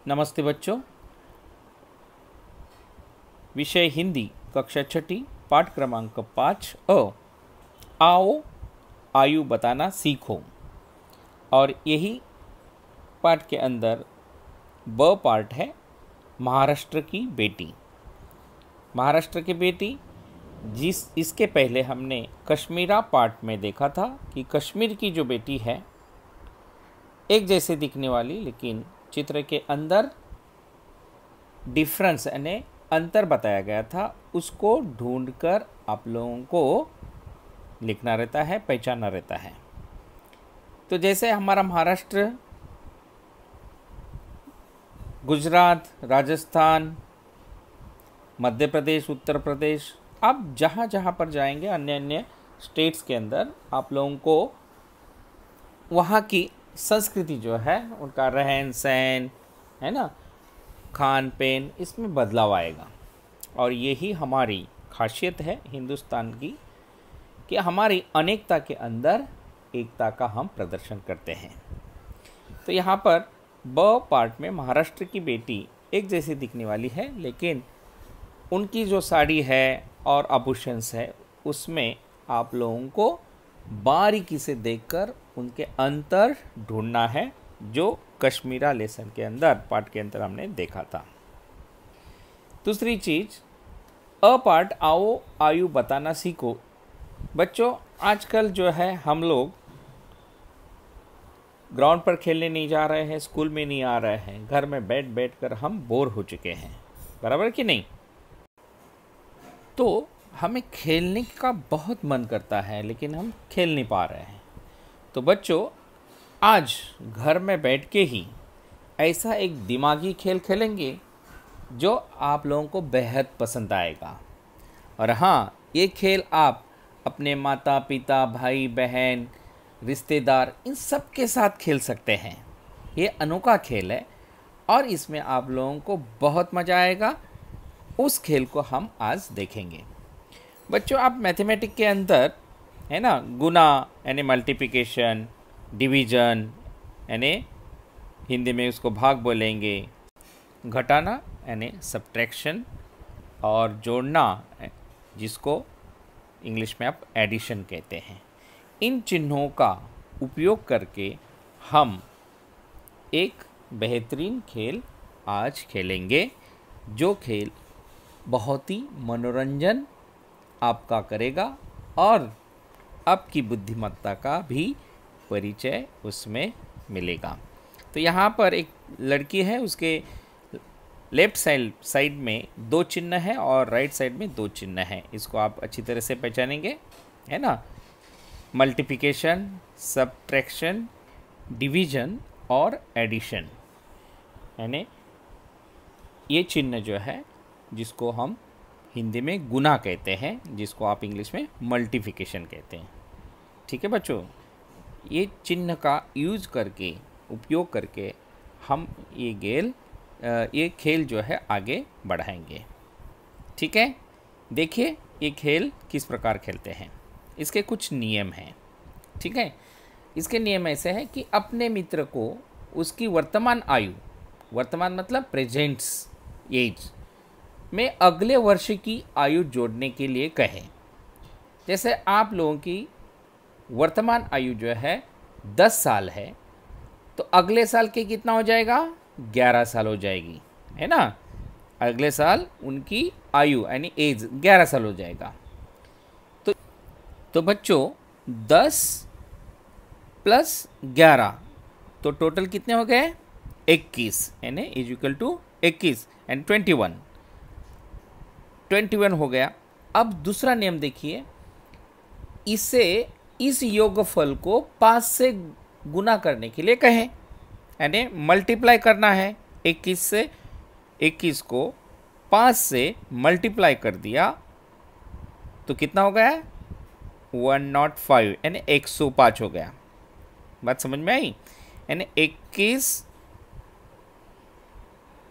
नमस्ते बच्चों। विषय हिंदी कक्षा छठी पाठ क्रमांक 5 आओ आयु बताना सीखो। और यही पाठ के अंदर ब पार्ट है महाराष्ट्र की बेटी। महाराष्ट्र की बेटी इसके पहले हमने कश्मीरा पार्ट में देखा था कि कश्मीर की जो बेटी है एक जैसे दिखने वाली, लेकिन चित्र के अंदर डिफरेंस यानी अंतर बताया गया था, उसको ढूंढकर आप लोगों को लिखना रहता है, पहचानना रहता है। तो जैसे हमारा महाराष्ट्र, गुजरात, राजस्थान, मध्य प्रदेश, उत्तर प्रदेश, आप जहाँ जहाँ पर जाएंगे अन्य अन्य स्टेट्स के अंदर आप लोगों को वहाँ की संस्कृति जो है, उनका रहन सहन है ना, खान पीन, इसमें बदलाव आएगा। और यही हमारी खासियत है हिंदुस्तान की कि हमारी अनेकता के अंदर एकता का हम प्रदर्शन करते हैं। तो यहाँ पर ब पार्ट में महाराष्ट्र की बेटी एक जैसी दिखने वाली है, लेकिन उनकी जो साड़ी है और आभूषण है उसमें आप लोगों को बारीकी से देखकर उनके अंतर ढूंढना है, जो कश्मीरा लेसन के अंदर पार्ट के अंदर हमने देखा था। दूसरी चीज अ पार्ट आओ आयु बताना सीखो। बच्चों, आजकल जो है हम लोग ग्राउंड पर खेलने नहीं जा रहे हैं, स्कूल में नहीं आ रहे हैं, घर में बैठ बैठ कर हम बोर हो चुके हैं, बराबर कि नहीं। तो हमें खेलने का बहुत मन करता है, लेकिन हम खेल नहीं पा रहे हैं। तो बच्चों, आज घर में बैठ के ही ऐसा एक दिमागी खेल खेलेंगे जो आप लोगों को बेहद पसंद आएगा। और हाँ, ये खेल आप अपने माता पिता, भाई बहन, रिश्तेदार, इन सब के साथ खेल सकते हैं। ये अनोखा खेल है और इसमें आप लोगों को बहुत मज़ा आएगा। उस खेल को हम आज देखेंगे। बच्चों, आप मैथमेटिक्स के अंदर है ना, गुना यानी मल्टीप्लिकेशन, डिवीजन यानी हिंदी में उसको भाग बोलेंगे, घटाना यानी सब्ट्रैक्शन, और जोड़ना जिसको इंग्लिश में आप एडिशन कहते हैं। इन चिन्हों का उपयोग करके हम एक बेहतरीन खेल आज खेलेंगे, जो खेल बहुत ही मनोरंजन आपका करेगा और आपकी बुद्धिमत्ता का भी परिचय उसमें मिलेगा। तो यहाँ पर एक लड़की है, उसके लेफ्ट साइड में 2 चिन्ह है और राइट साइड में 2 चिन्ह है। इसको आप अच्छी तरह से पहचानेंगे, है ना। मल्टीप्लिकेशन, सब्ट्रैक्शन, डिवीजन और एडिशन, यानी ये चिन्ह जो है जिसको हम हिंदी में गुना कहते हैं, जिसको आप इंग्लिश में मल्टीप्लिकेशन कहते हैं। ठीक है बच्चों, ये चिन्ह का यूज करके, उपयोग करके हम ये खेल जो है आगे बढ़ाएंगे। ठीक है, देखिए ये खेल किस प्रकार खेलते हैं। इसके कुछ नियम हैं। ठीक है, इसके नियम ऐसे हैं कि अपने मित्र को उसकी वर्तमान आयु, वर्तमान मतलब प्रेजेंट्स एज में अगले वर्ष की आयु जोड़ने के लिए कहें। जैसे आप लोगों की वर्तमान आयु जो है 10 साल है, तो अगले साल के कितना हो जाएगा, 11 साल हो जाएगी, है ना। अगले साल उनकी आयु यानी एज 11 साल हो जाएगा। तो बच्चों 10 प्लस 11 तो टोटल कितने हो गए, 21, यानी इज इक्वल टू 21 एंड 21 हो गया। अब दूसरा नियम देखिए, इस योगफल को 5 से गुना करने के लिए कहें, यानी मल्टीप्लाई करना है। 21 से 21 को 5 से मल्टीप्लाई कर दिया तो कितना हो गया, 105 यानी 105 हो गया। बात समझ में आई, यानी 21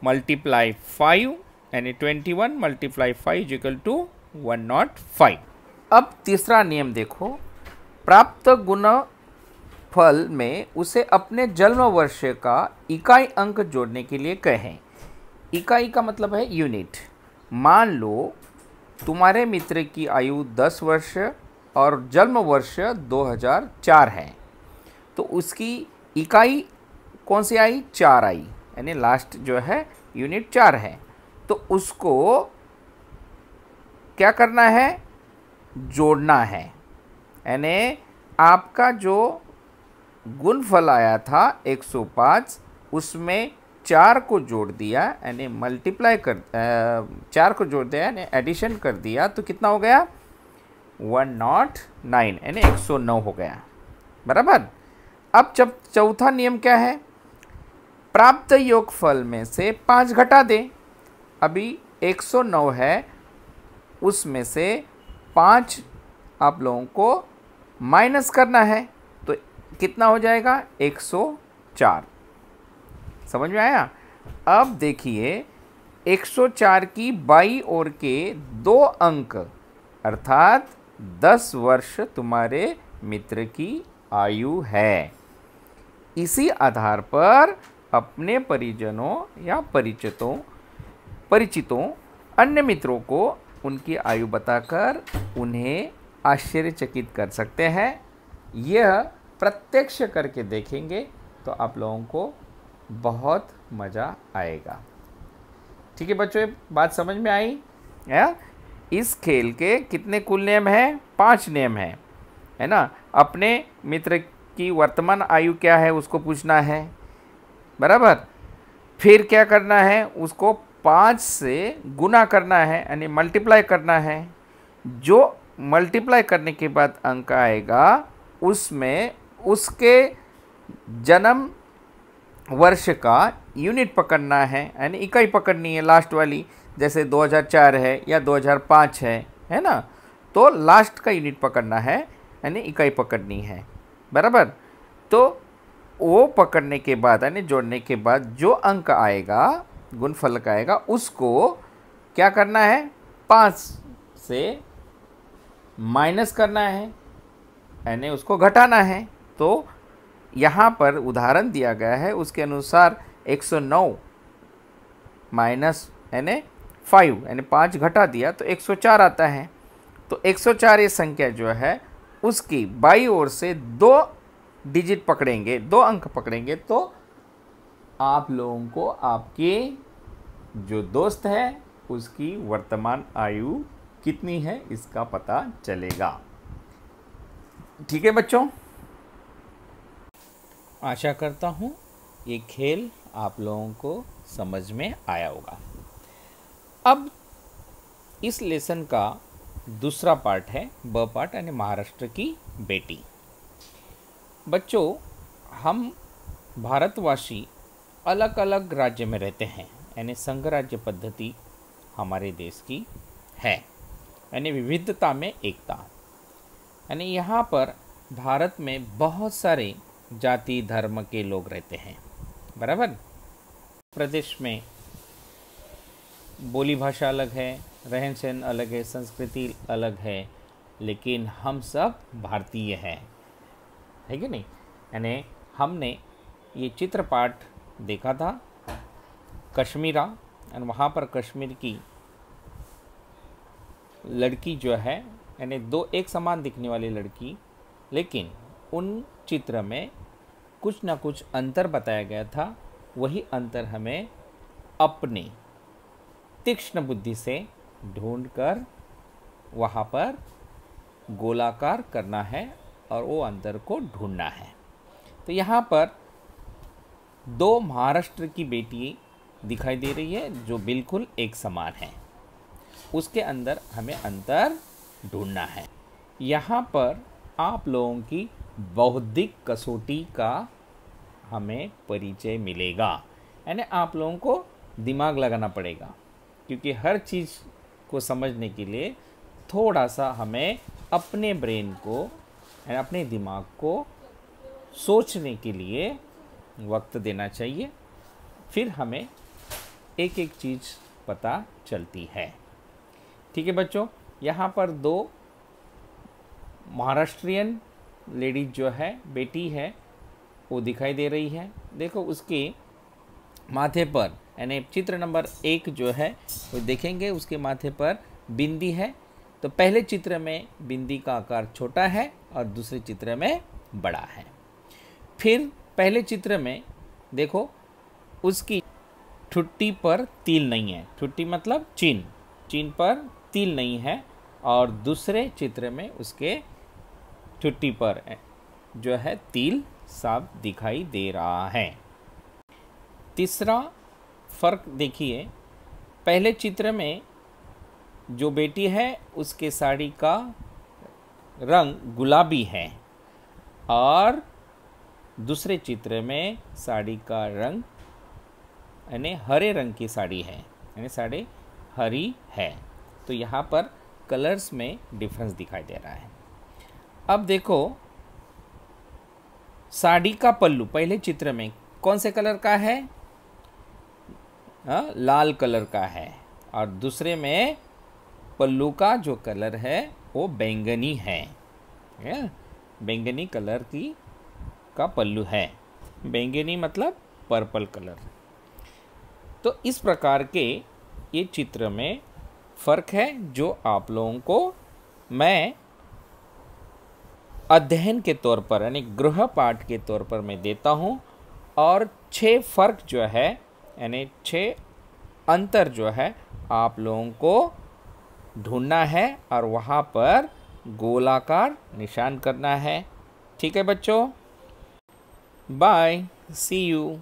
मल्टीप्लाई 5 यानी 21 मल्टीप्लाई 5 इक्वल टू 105। अब तीसरा नियम देखो, प्राप्त गुण फल में उसे अपने जन्म वर्ष का इकाई अंक जोड़ने के लिए कहें। इकाई का मतलब है यूनिट। मान लो तुम्हारे मित्र की आयु 10 वर्ष और जन्म वर्ष 2004 है, तो उसकी इकाई कौन सी आई? 4 आई, यानी लास्ट जो है यूनिट 4 है। तो उसको क्या करना है? जोड़ना है। यानी आपका जो गुणफल आया था 105, उसमें 4 को जोड़ दिया, यानी मल्टीप्लाई कर 4 को जोड़ दिया, यानी एडिशन कर दिया, तो कितना हो गया? 109, यानी 109 हो गया। बराबर। अब जब चौथा नियम क्या है? प्राप्त योगफल में से 5 घटा दें। अभी 109 है, उसमें से 5 आप लोगों को माइनस करना है, तो कितना हो जाएगा? 104। समझ में आया? अब देखिए 104 की बाई ओर के 2 अंक अर्थात 10 वर्ष तुम्हारे मित्र की आयु है। इसी आधार पर अपने परिजनों या परिचितों अन्य मित्रों को उनकी आयु बताकर उन्हें आश्चर्यचकित कर सकते हैं। यह प्रत्यक्ष करके देखेंगे तो आप लोगों को बहुत मज़ा आएगा। ठीक है बच्चों, ये बात समझ में आई? या इस खेल के कितने कुल नियम हैं? 5 नियम हैं, है ना। अपने मित्र की वर्तमान आयु क्या है उसको पूछना है, बराबर। फिर क्या करना है? उसको 5 से गुना करना है, यानी मल्टीप्लाई करना है। जो मल्टीप्लाई करने के बाद अंक आएगा उसमें उसके जन्म वर्ष का यूनिट पकड़ना है, यानी इकाई पकड़नी है लास्ट वाली। जैसे 2004 है या 2005 है ना, तो लास्ट का यूनिट पकड़ना है, यानी इकाई पकड़नी है। बराबर। तो वो पकड़ने के बाद यानी जोड़ने के बाद जो अंक आएगा, गुणफल का आएगा, उसको क्या करना है? 5 से माइनस करना है, यानी उसको घटाना है। तो यहाँ पर उदाहरण दिया गया है उसके अनुसार 109 माइनस यानी 5, यानी 5 घटा दिया तो 104 आता है। तो 104 ये संख्या जो है उसकी बाई ओर से 2 डिजिट पकड़ेंगे, 2 अंक पकड़ेंगे, तो आप लोगों को आपके जो दोस्त है उसकी वर्तमान आयु कितनी है इसका पता चलेगा। ठीक है बच्चों, आशा करता हूँ ये खेल आप लोगों को समझ में आया होगा। अब इस लेसन का दूसरा पार्ट है ब पार्ट, यानी महाराष्ट्र की बेटी। बच्चों, हम भारतवासी अलग अलग राज्य में रहते हैं, यानी संघ राज्य पद्धति हमारे देश की है, यानी विविधता में एकता। यानी यहाँ पर भारत में बहुत सारे जाति धर्म के लोग रहते हैं, बराबर। प्रदेश में बोली भाषा अलग है, रहन सहन अलग है, संस्कृति अलग है, लेकिन हम सब भारतीय हैं, है कि नहीं। यानी हमने ये चित्रपाठ देखा था कश्मीरा, और वहाँ पर कश्मीर की लड़की जो है, यानी 2 एक समान दिखने वाली लड़की, लेकिन उन चित्र में कुछ ना कुछ अंतर बताया गया था। वही अंतर हमें अपनी तीक्ष्ण बुद्धि से ढूंढकर वहाँ पर गोलाकार करना है और वो अंतर को ढूंढना है। तो यहाँ पर 2 महाराष्ट्र की बेटी दिखाई दे रही है जो बिल्कुल एक समान है, उसके अंदर हमें अंतर ढूंढना है। यहाँ पर आप लोगों की बौद्धिक कसौटी का हमें परिचय मिलेगा, यानी आप लोगों को दिमाग लगाना पड़ेगा, क्योंकि हर चीज़ को समझने के लिए थोड़ा सा हमें अपने ब्रेन को, यानी अपने दिमाग को सोचने के लिए वक्त देना चाहिए, फिर हमें एक एक चीज़ पता चलती है। ठीक है बच्चों, यहाँ पर 2 महाराष्ट्रियन लेडीज जो है, बेटी है, वो दिखाई दे रही है। देखो उसके माथे पर, यानी चित्र नंबर 1 जो है वो देखेंगे, उसके माथे पर बिंदी है। तो पहले चित्र में बिंदी का आकार छोटा है और दूसरे चित्र में बड़ा है। फिर पहले चित्र में देखो उसकी ठुट्टी पर तिल नहीं है, ठुट्टी मतलब चिन्ह पर तिल नहीं है, और दूसरे चित्र में उसके ठुट्टी पर जो है तिल साफ दिखाई दे रहा है। तीसरा फर्क देखिए, पहले चित्र में जो बेटी है उसके साड़ी का रंग गुलाबी है और दूसरे चित्र में साड़ी का रंग यानी हरे रंग की साड़ी है, यानी साड़ी हरी है। तो यहाँ पर कलर्स में डिफरेंस दिखाई दे रहा है। अब देखो साड़ी का पल्लू पहले चित्र में कौन से कलर का है? लाल कलर का है, और दूसरे में पल्लू का जो कलर है वो बैंगनी है। बैंगनी कलर का पल्लू है, बैंगनी मतलब पर्पल कलर। तो इस प्रकार के ये चित्र में फ़र्क है जो आप लोगों को मैं अध्ययन के तौर पर यानी गृह पाठ के तौर पर मैं देता हूँ। और 6 फ़र्क जो है यानी 6 अंतर जो है आप लोगों को ढूंढना है और वहाँ पर गोलाकार निशान करना है। ठीक है बच्चों, बाय, सी यू।